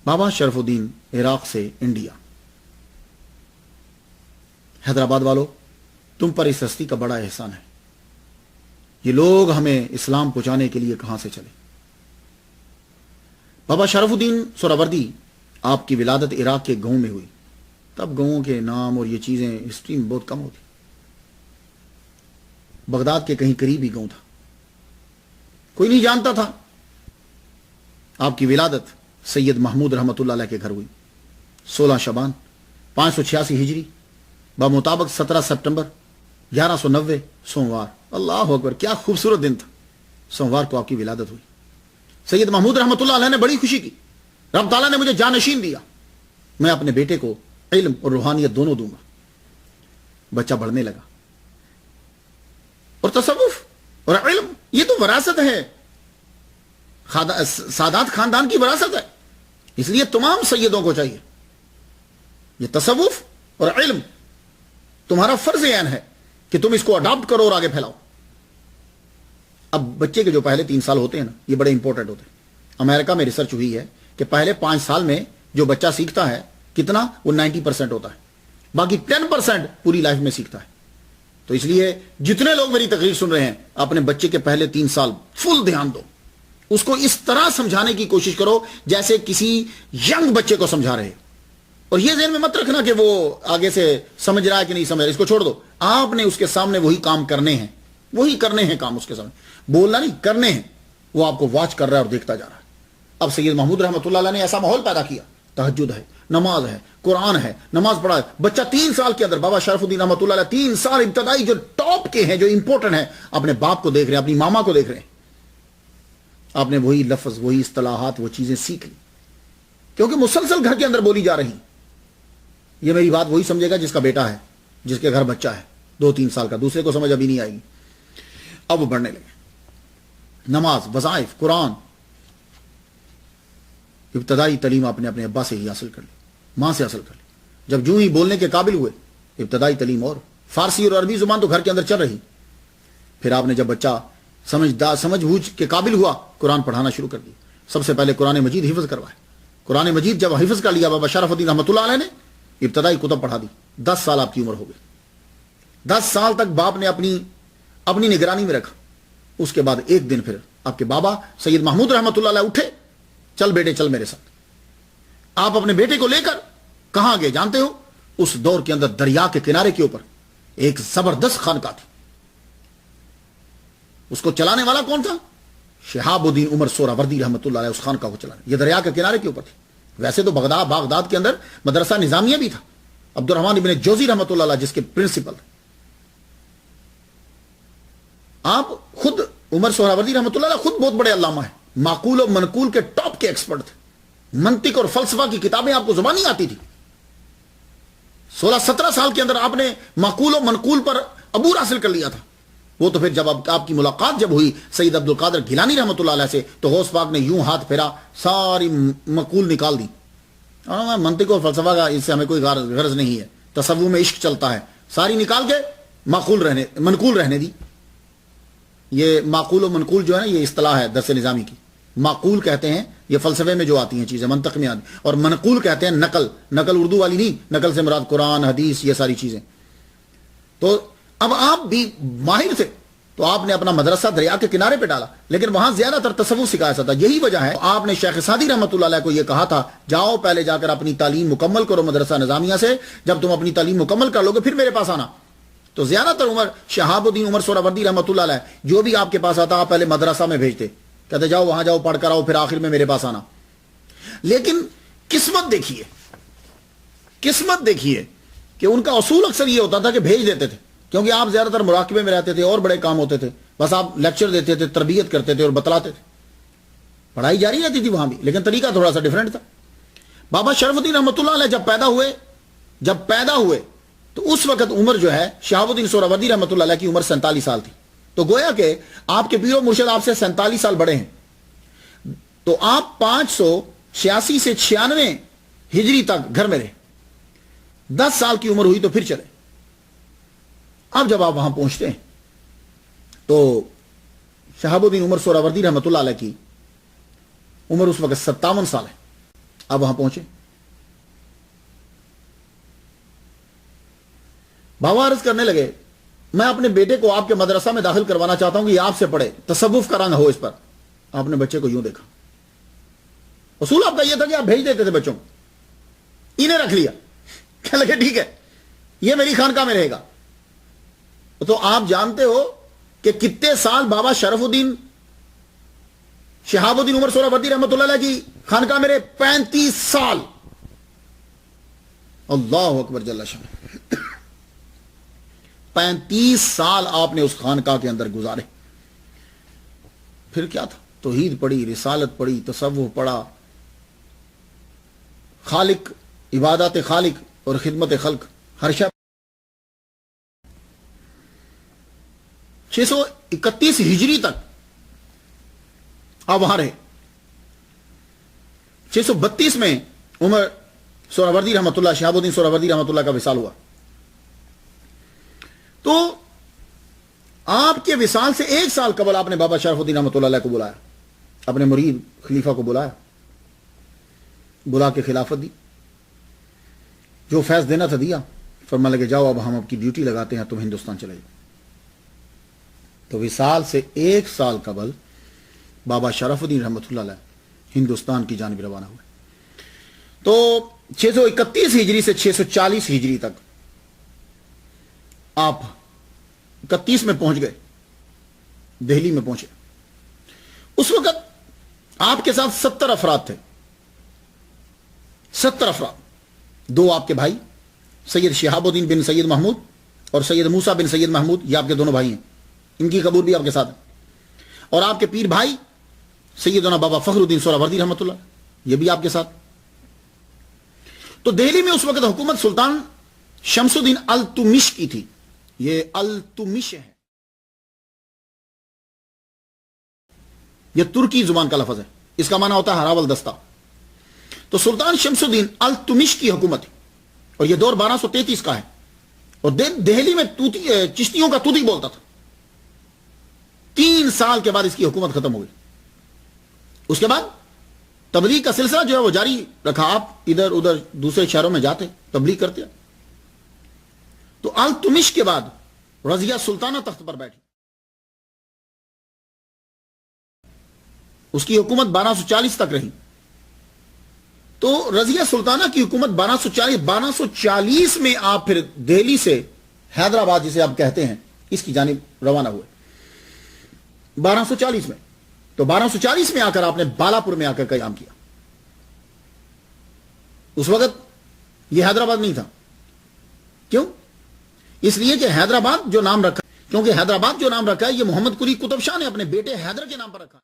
بابا شرف الدین عراق سے انڈیا۔ حیدرآباد والوں، تم پر اس ہستی کا بڑا احسان ہے۔ یہ لوگ ہمیں اسلام پہنچانے کے لیے کہاں سے چلے۔ بابا شرف الدین سہروردی، آپ کی ولادت عراق کے گاؤں میں ہوئی۔ تب گاؤں کے نام اور یہ چیزیں ہسٹری میں بہت کم ہوتی۔ بغداد کے کہیں قریب ہی گاؤں تھا، کوئی نہیں جانتا تھا۔ آپ کی ولادت سید محمود رحمۃ اللہ علیہ کے گھر ہوئی 16 شعبان 586 ہجری بمطابق 17 سپٹمبر 1190 سوموار۔ اللہ اکبر، کیا خوبصورت دن تھا۔ سوموار کو آپ کی ولادت ہوئی۔ سید محمود رحمۃ اللہ علیہ نے بڑی خوشی کی، رب تعالیٰ نے مجھے جانشین دیا، میں اپنے بیٹے کو علم اور روحانیت دونوں دوں گا۔ بچہ بڑھنے لگا، اور تصوف اور علم یہ تو وراثت ہے، سادات خاندان کی وراثت ہے، اس لیے تمام سیدوں کو چاہیے یہ تصوف اور علم تمہارا فرض عین ہے کہ تم اس کو اڈاپٹ کرو اور آگے پھیلاؤ۔ اب بچے کے جو پہلے 3 سال ہوتے ہیں نا، یہ بڑے امپورٹنٹ ہوتے ہیں۔ امریکہ میں ریسرچ ہوئی ہے کہ پہلے 5 سال میں جو بچہ سیکھتا ہے کتنا، وہ 90% ہوتا ہے، باقی 10% پوری لائف میں سیکھتا ہے۔ تو اس لیے جتنے لوگ میری تقریر سن رہے ہیں، اپنے بچے کے پہلے 3 سال فل دھیان دو، اس کو اس طرح سمجھانے کی کوشش کرو جیسے کسی ینگ بچے کو سمجھا رہے۔ اور یہ ذہن میں مت رکھنا کہ وہ آگے سے سمجھ رہا ہے کہ نہیں سمجھ رہا، اس کو چھوڑ دو۔ آپ نے اس کے سامنے وہی کام کرنے ہیں، وہی کرنے ہیں کام، اس کے سامنے بولنا نہیں، کرنے ہیں۔ وہ آپ کو واچ کر رہا ہے اور دیکھتا جا رہا ہے۔ اب سید محمود رحمۃ اللہ علیہ نے ایسا ماحول پیدا کیا، تہجد ہے، نماز ہے، قرآن ہے، نماز پڑھا ہے۔ بچہ 3 سال کے اندر، بابا شرف الدین رحمۃ اللہ علیہ 3 سال ابتدائی جو ٹاپ کے ہیں، جو امپورٹنٹ ہیں، اپنے باپ کو دیکھ رہے ہیں، اپنی ماما کو دیکھ رہے ہیں۔ آپ نے وہی لفظ، وہی اصطلاحات، وہ چیزیں سیکھ لی، کیونکہ مسلسل گھر کے اندر بولی جا رہی۔ یہ میری بات وہی سمجھے گا جس کا بیٹا ہے، جس کے گھر بچہ ہے 2-3 سال کا، دوسرے کو سمجھ ابھی نہیں آئے گی۔ اب وہ بڑھنے لگے، نماز، وظائف، قرآن، ابتدائی تعلیم آپ نے اپنے ابا سے ہی حاصل کر لی، ماں سے حاصل کر لی۔ جب جو ہی بولنے کے قابل ہوئے، ابتدائی تعلیم، اور فارسی اور عربی زبان تو گھر کے اندر چل رہی۔ پھر آپ نے جب بچہ سمجھ بوجھ کے قابل ہوا، قرآن پڑھانا شروع کر دیا۔ سب سے پہلے قرآن مجید حفظ کروائے۔ قرآن مجید جب حفظ کر لیا بابا شرف الدین رحمۃ اللہ علیہ نے، ابتدائی کتب پڑھا دی۔ 10 سال آپ کی عمر ہو گئی۔ 10 سال تک باپ نے اپنی نگرانی میں رکھا۔ اس کے بعد ایک دن پھر آپ کے بابا سید محمود رحمۃ اللہ علیہ اٹھے، چل بیٹے چل میرے ساتھ۔ آپ اپنے بیٹے کو لے کر کہاں گئے جانتے ہو؟ اس دور کے اندر دریا کے کنارے کے اوپر ایک زبردست خانقاہ تھی۔ اس کو چلانے والا کون تھا؟ شہاب الدین عمر سہروردی رحمۃ اللہ علیہ اس خانقاہ کو چلانے۔ یہ دریا کے کنارے کے اوپر تھی۔ ویسے تو بغداد کے اندر مدرسہ نظامیہ بھی تھا، عبد الرحمن ابن جوزی رحمۃ اللہ علیہ جس کے پرنسپل تھے۔ آپ خود عمر سہروردی رحمۃ اللہ علیہ خود بہت بڑے علامہ ہیں، معقول و منقول کے ٹاپ کے ایکسپرٹ تھے۔ منطق اور فلسفہ کی کتابیں آپ کو زبانی آتی تھی۔ 16-17 سال کے اندر آپ نے معقول و منقول پر عبور حاصل کر لیا تھا۔ وہ تو پھر جب آپ کی ملاقات جب ہوئی سید عبد القادر گیلانی رحمۃ اللہ علیہ سے، تو غوث پاک نے یوں ہاتھ پھیرا، ساری معقول نکال دی۔ منطق اور فلسفہ کا اس سے ہمیں کوئی غرض نہیں ہے، تصوف میں عشق چلتا ہے، ساری نکال کے منقول رہنے دی۔ یہ معقول و منقول جو ہے نا، یہ اصطلاح ہے درس نظامی کی۔ معقول کہتے ہیں یہ فلسفے میں جو آتی ہیں چیزیں، منطق میں آتی، اور منقول کہتے ہیں نقل اردو والی نہیں، نقل سے مراد قرآن، حدیث، یہ ساری چیزیں۔ تو اب آپ بھی ماہر تھے، تو آپ نے اپنا مدرسہ دریا کے کنارے پہ ڈالا، لیکن وہاں زیادہ تر تصوف سکھایا جاتا تھا۔ یہی وجہ ہے آپ نے شیخ سعدی رحمۃ اللہ علیہ کو یہ کہا تھا، جاؤ پہلے جا کر اپنی تعلیم مکمل کرو مدرسہ نظامیہ سے، جب تم اپنی تعلیم مکمل کر لو گے پھر میرے پاس آنا۔ تو زیادہ تر شہاب الدین عمر سہروردی رحمۃ اللہ علیہ جو بھی آپ کے پاس آتا، آپ پہلے مدرسہ میں بھیجتے، کہتے جاؤ وہاں جاؤ پڑھ کر آؤ، پھر آخر میں میرے پاس آنا۔ لیکن قسمت دیکھیے کہ ان کا اصول اکثر یہ ہوتا تھا کہ بھیج دیتے تھے، کیونکہ آپ زیادہ تر مراقبے میں رہتے تھے اور بڑے کام ہوتے تھے، بس آپ لیکچر دیتے تھے، تربیت کرتے تھے اور بتلاتے تھے، پڑھائی جاری رہتی تھی وہاں بھی، لیکن طریقہ تھوڑا سا ڈیفرنٹ تھا۔ بابا شرف الدین رحمۃ اللہ علیہ جب پیدا ہوئے تو اس وقت عمر جو ہے شہاب الدین سہروردی رحمۃ اللہ علیہ کی عمر 47 سال تھی۔ تو گویا کہ آپ کے پیر و مرشد آپ سے 47 سال بڑے ہیں، تو آپ 586 سے 96 ہجری تک گھر میں رہے۔ 10 سال کی عمر ہوئی تو پھر چلے۔ اب جب آپ وہاں پہنچتے ہیں تو شہاب الدین عمر سہروردی رحمۃ اللہ علیہ کی عمر اس وقت 57 سال ہے۔ آپ وہاں پہنچے. بابا عرض کرنے لگے میں اپنے بیٹے کو آپ کے مدرسہ میں داخل کروانا چاہتا ہوں کہ یہ آپ سے پڑھے, تصوف کا رنگ ہو اس پر. آپ نے بچے کو یوں دیکھا. اصول آپ کا یہ تھا کہ آپ بھیج دیتے تھے بچوں کو, انہیں رکھ لیا. کہنے لگے ٹھیک ہے یہ میری خانقاہ میں رہے گا. تو آپ جانتے ہو کہ کتنے سال بابا شرف الدین شہاب الدین عمر سہروردی رحمۃ اللہ علیہ کی خانقاہ میں رہے؟ 35 سال. اللہ اکبر جل شان. 35 سال آپ نے اس خانقاہ کے اندر گزارے. پھر کیا تھا؟ توحید پڑھی, رسالت پڑھی, تصوف پڑھا, خالق, عبادات خالق اور خدمت خلق ہر شب. 631 ہجری تک آپ وہاں رہے. 632 میں عمر سہروردی رحمۃ اللہ, شہاب الدین سہروردی رحمۃ اللہ کا وصال ہوا. تو آپ کے وصال سے 1 سال قبل آپ نے بابا شرف الدین رحمۃ اللہ علیہ کو بلایا, اپنے مرید خلیفہ کو بلایا, بلا کے خلافت دی. جو فیض دینا تھا دیا. فرمانے لگے جاؤ اب ہم آپ کی ڈیوٹی لگاتے ہیں, تم ہندوستان چلے جاؤ. تو وصال سے 1 سال قبل بابا شرف الدین رحمۃ اللہ علیہ ہندوستان کی جانب روانہ ہوئے. تو 631 ہجری سے 640 ہجری تک آپ 31 میں پہنچ گئے, دہلی میں پہنچے. اس وقت آپ کے ساتھ 70 افراد تھے. 70 افراد. 2 آپ کے بھائی سید شہاب الدین بن سید محمود اور سید موسیٰ بن سید محمود, یہ آپ کے دونوں بھائی ہیں, ان کی قبور بھی آپ کے ساتھ ہے. اور آپ کے پیر بھائی سیدنا بابا فخر الدین سہروردی رحمۃ اللہ, یہ بھی آپ کے ساتھ. تو دہلی میں اس وقت حکومت سلطان شمس الدین التمش کی تھی. یہ التمش ہے, یہ ترکی زبان کا لفظ ہے, اس کا معنی ہوتا ہے ہراول دستہ. تو سلطان شمس الدین التمش کی حکومت ہے, اور یہ دور 1233 کا ہے. اور دہلی میں چشتیوں کا توتی بولتا تھا. 3 سال کے بعد اس کی حکومت ختم ہو گئی. اس کے بعد تبلیغ کا سلسلہ جو ہے وہ جاری رکھا. آپ ادھر ادھر دوسرے شہروں میں جاتے, تبلیغ کرتے. تو التمش کے بعد رضیہ سلطانہ تخت پر بیٹھی. اس کی حکومت 1240 تک رہی. تو رضیہ سلطانہ کی حکومت 1240 میں آپ پھر دہلی سے حیدرآباد جسے آپ کہتے ہیں اس کی جانب روانہ ہوئے. 1240 میں. تو 1240 میں آ کر آپ نے بالاپور میں آ کر قیام کیا. اس وقت یہ حیدرآباد نہیں تھا. کیوں؟ اس لیے کہ حیدرآباد جو نام رکھا, کیونکہ حیدرآباد جو نام رکھا ہے یہ محمد قلی قطب شاہ نے اپنے بیٹے حیدر کے نام پر رکھا.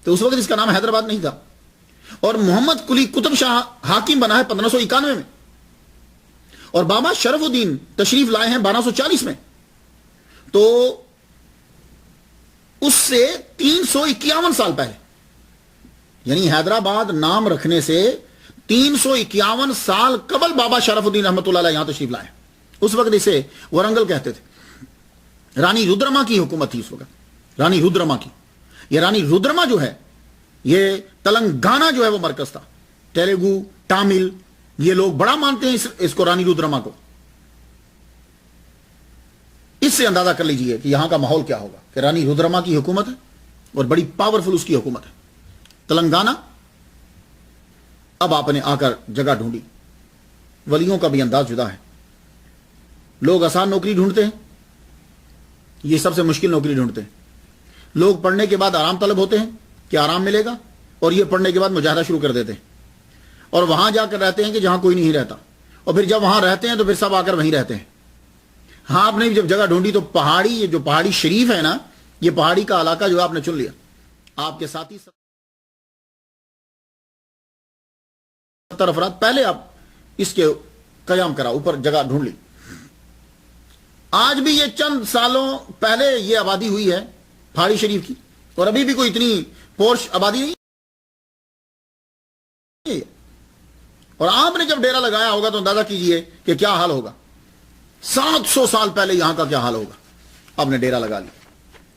تو اس وقت اس کا نام حیدرآباد نہیں تھا. اور محمد قلی قطب شاہ حاکم بنا ہے 1591 میں, اور بابا شرف الدین تشریف لائے ہیں 1240 میں. تو اس سے 351 سال پہلے, یعنی حیدرآباد نام رکھنے سے 351 سال قبل بابا شرف الدین رحمۃ اللہ علیہ یہاں تشریف لائے. اس وقت اسے ورنگل کہتے تھے. رانی رودرما کی حکومت تھی اس وقت, رانی رودرما کی. یہ رانی رودرما جو ہے یہ تلنگانہ جو ہے وہ مرکز تھا. تیلگو, تامل, یہ لوگ بڑا مانتے ہیں اس کو, رانی رودرما کو. اس سے اندازہ کر لیجئے کہ یہاں کا ماحول کیا ہوگا کہ رانی رودرما کی حکومت ہے اور بڑی پاورفل اس کی حکومت ہے. تلنگانہ. اب آپ نے آ کر جگہ ڈھونڈی. ولیوں کا بھی انداز جدا ہے. لوگ آسان نوکری ڈھونڈتے ہیں, یہ سب سے مشکل نوکری ڈھونڈتے ہیں. لوگ پڑھنے کے بعد آرام طلب ہوتے ہیں کہ آرام ملے گا, اور یہ پڑھنے کے بعد مجاہدہ شروع کر دیتے ہیں, اور وہاں جا کر رہتے ہیں کہ جہاں کوئی نہیں رہتا, اور پھر جب وہاں رہتے ہیں تو پھر سب آ کر وہیں رہتے ہیں. ہاں آپ نے جب جگہ ڈھونڈی تو پہاڑی, یہ جو پہاڑی شریف ہے نا, یہ پہاڑی کا علاقہ جو آپ نے چن لیا. آپ کے ساتھی 70 افراد پہلے آپ اس کے قیام کرا, اوپر جگہ ڈھونڈ لی. آج بھی یہ چند سالوں پہلے یہ آبادی ہوئی ہے پہاڑی شریف کی, اور ابھی بھی کوئی اتنی پورش آبادی نہیں. اور آپ نے جب ڈیرا لگایا ہوگا تو اندازہ کیجئے کہ کیا حال ہوگا. 700 سال پہلے یہاں کا کیا حال ہوگا. آپ نے ڈیرا لگا لیا.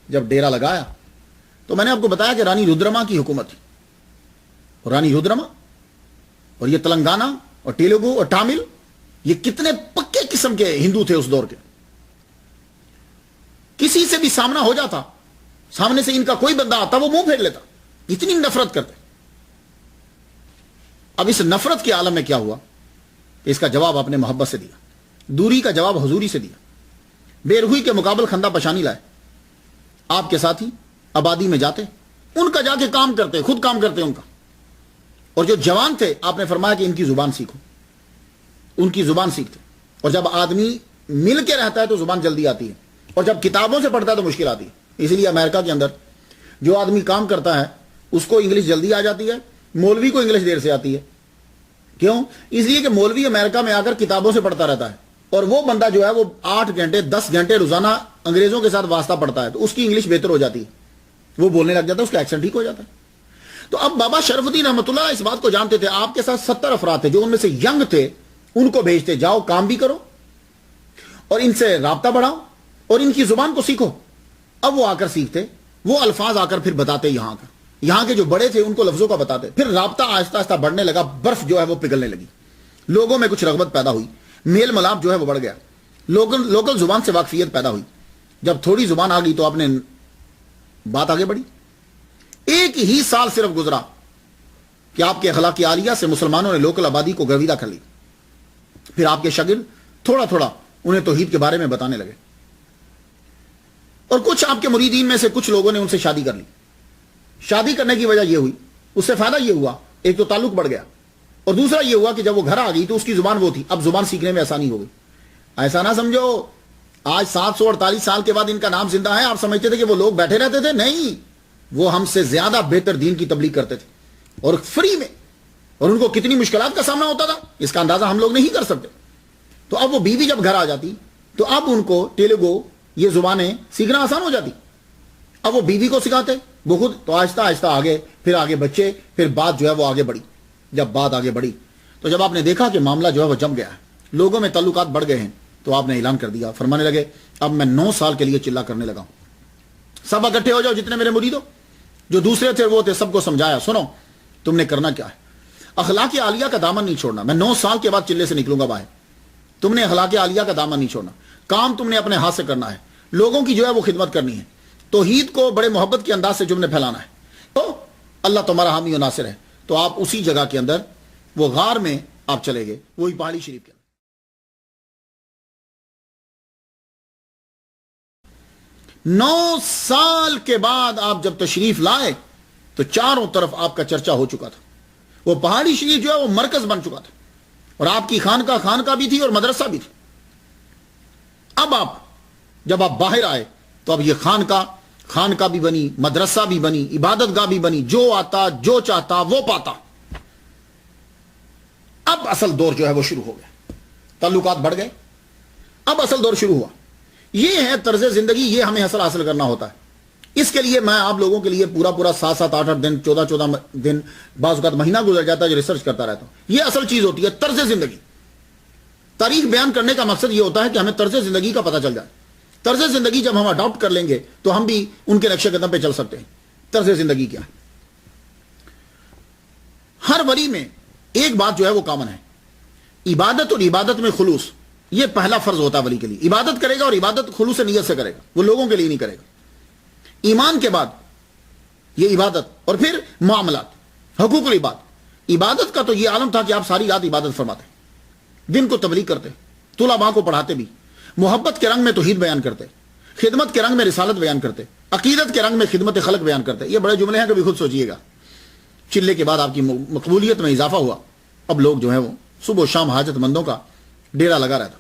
جب ڈیرا لگایا تو میں نے آپ کو بتایا کہ رانی رودرما کی حکومت تھی، اور رانی رودرما اور یہ تلنگانہ اور تیلگو اور تامل یہ کتنے پکے قسم کے ہندو تھے اس دور کے. کسی سے بھی سامنا ہو جاتا، سامنے سے ان کا کوئی بندہ آتا، وہ منہ پھیر لیتا، اتنی نفرت کرتے. اب اس نفرت کے عالم میں کیا ہوا؟ اس کا جواب آپ نے محبت سے دیا، دوری کا جواب حضوری سے دیا. بے رحوئی کے مقابل خندہ پشانی لائے. آپ کے ساتھی آبادی میں جاتے، ان کا جا کے کام کرتے، خود کام کرتے ان کا. اور جو جوان تھے آپ نے فرمایا کہ ان کی زبان سیکھو، ان کی زبان سیکھتے. اور جب آدمی مل کے رہتا ہے تو زبان جلدی آتی ہے، اور جب کتابوں سے پڑھتا ہے تو مشکل آتی ہے. اسی لیے امریکہ کے اندر جو آدمی کام کرتا ہے اس کو انگلش جلدی آ جاتی ہے، مولوی کو انگلش دیر سے آتی ہے. کیوں؟ اس لیے کہ مولوی امریکہ میں آ کر کتابوں سے پڑھتا رہتا ہے، اور وہ بندہ جو ہے وہ 8 گھنٹے 10 گھنٹے روزانہ انگریزوں کے ساتھ واسطہ پڑھتا ہے، تو اس کی انگلش بہتر ہو جاتی ہے، وہ بولنے لگ جاتا ہے، اس کا ایکسنٹ ٹھیک ہو جاتا ہے. تو اب بابا شرف الدین رحمۃ اللہ اس بات کو جانتے تھے. آپ کے ساتھ 70 افراد تھے جو ان میں سے ینگ تھے، ان کو بھیجتے، جاؤ کام بھی کرو اور ان سے رابطہ بڑھاؤ اور ان کی زبان کو سیکھو. اب وہ آ کر سیکھتے، وہ الفاظ آ کر پھر بتاتے، یہاں کے جو بڑے تھے ان کو لفظوں کا بتاتے. پھر رابطہ آہستہ آہستہ بڑھنے لگا، برف جو ہے وہ پگھلنے لگی، لوگوں میں کچھ رغبت پیدا ہوئی، میل ملاپ جو ہے وہ بڑھ گیا، لوکل زبان سے واقفیت پیدا ہوئی. جب تھوڑی زبان آ گئی تو آپ نے بات آگے بڑھی. 1 ہی سال صرف گزرا کہ آپ کے اخلاق عالیہ سے مسلمانوں نے لوکل آبادی کو گرویدہ کر لی. پھر آپ کے شاگرد تھوڑا تھوڑا انہیں توحید کے بارے میں بتانے لگے، اور کچھ آپ کے مریدین میں سے کچھ لوگوں نے ان سے شادی کر لی. شادی کرنے کی وجہ یہ ہوئی، اس سے فائدہ یہ ہوا، ایک تو تعلق بڑھ گیا، اور دوسرا یہ ہوا کہ جب وہ گھر آ گئی تو اس کی زبان وہ تھی، اب زبان سیکھنے میں آسانی ہو گئی. ایسا نہ سمجھو آج 748 سال کے بعد ان کا نام زندہ ہے، آپ سمجھتے تھے کہ وہ لوگ بیٹھے رہتے تھے. نہیں، وہ ہم سے زیادہ بہتر دین کی تبلیغ کرتے تھے، اور فری میں، اور ان کو کتنی مشکلات کا سامنا ہوتا تھا اس کا اندازہ ہم لوگ نہیں کر سکتے. تو اب وہ بیوی جب گھر آ جاتی تو اب ان کو تیلگو یہ زبانیں سیکھنا آسان ہو جاتی. اب وہ بیوی کو سکھاتے، وہ خود، تو آہستہ آہستہ آگے، پھر آگے بچے، پھر بات جو ہے وہ آگے بڑھی. جب بات آگے بڑھی تو جب آپ نے دیکھا کہ معاملہ جو ہے وہ جم گیا ہے، لوگوں میں تعلقات بڑھ گئے ہیں، تو آپ نے اعلان کر دیا، فرمانے لگے اب میں 9 سال کے لیے چلا کرنے لگا ہوں، سب اکٹھے ہو جاؤ جتنے میرے مرید ہو. جو دوسرے تھے وہ تھے، سب کو سمجھایا، سنو تم نے کرنا کیا ہے، اخلاق عالیہ کا دامن نہیں چھوڑنا. میں 9 سال کے بعد چلے سے نکلوں گا باہر، تم نے اخلاق عالیہ کا دامن نہیں چھوڑنا، کام تم نے اپنے ہاتھ سے کرنا ہے، لوگوں کی جو ہے وہ خدمت کرنی ہے، توحید کو بڑے محبت کے انداز سے تم نے پھیلانا ہے. تو اللہ تمہارا حامی و ناصر ہے. تو آپ اسی جگہ کے اندر وہ غار میں آپ چلے گئے، وہی پہاڑی شریف کے اندر. 9 سال کے بعد آپ جب تشریف لائے تو چاروں طرف آپ کا چرچا ہو چکا تھا. وہ پہاڑی شریف جو ہے وہ مرکز بن چکا تھا، اور آپ کی خانقاہ بھی تھی اور مدرسہ بھی تھی. اب جب آپ باہر آئے تو اب یہ خانقاہ بھی بنی، مدرسہ بھی بنی، عبادت گاہ بھی بنی، جو آتا جو چاہتا وہ پاتا. اب اصل دور جو ہے وہ شروع ہو گیا، تعلقات بڑھ گئے، اب اصل دور شروع ہوا. یہ ہے طرز زندگی، یہ ہمیں اصل حاصل کرنا ہوتا ہے. اس کے لیے میں آپ لوگوں کے لیے پورا 7 8 دن، 14 دن، بعض اوقات مہینہ گزر جاتا ہے جو ریسرچ کرتا رہتا ہوں. یہ اصل چیز ہوتی ہے، طرز زندگی. تاریخ بیان کرنے کا مقصد یہ ہوتا ہے کہ ہمیں طرز زندگی کا پتہ چل جائے. طرز زندگی جب ہم اڈاپٹ کر لیں گے تو ہم بھی ان کے نقشے قدم پہ چل سکتے ہیں. طرز زندگی کیا ہے؟ ہر ولی میں ایک بات جو ہے وہ کامن ہے، عبادت، اور عبادت میں خلوص. یہ پہلا فرض ہوتا ہے ولی کے لیے، عبادت کرے گا اور عبادت خلوص نیت سے کرے گا، وہ لوگوں کے لیے نہیں کرے گا. ایمان کے بعد یہ عبادت، اور پھر معاملات، حقوق العباد. عبادت کا تو یہ عالم تھا کہ آپ ساری رات عبادت فرماتے، دن کو تبلیغ کرتے، طلباء کو پڑھاتے بھی، محبت کے رنگ میں توحید بیان کرتے، خدمت کے رنگ میں رسالت بیان کرتے، عقیدت کے رنگ میں خدمت خلق بیان کرتے. یہ بڑے جملے ہیں، کبھی خود سوچئے گا. چلے کے بعد آپ کی مقبولیت میں اضافہ ہوا. اب لوگ جو ہیں وہ صبح و شام حاجت مندوں کا ڈیرا لگا رہتا.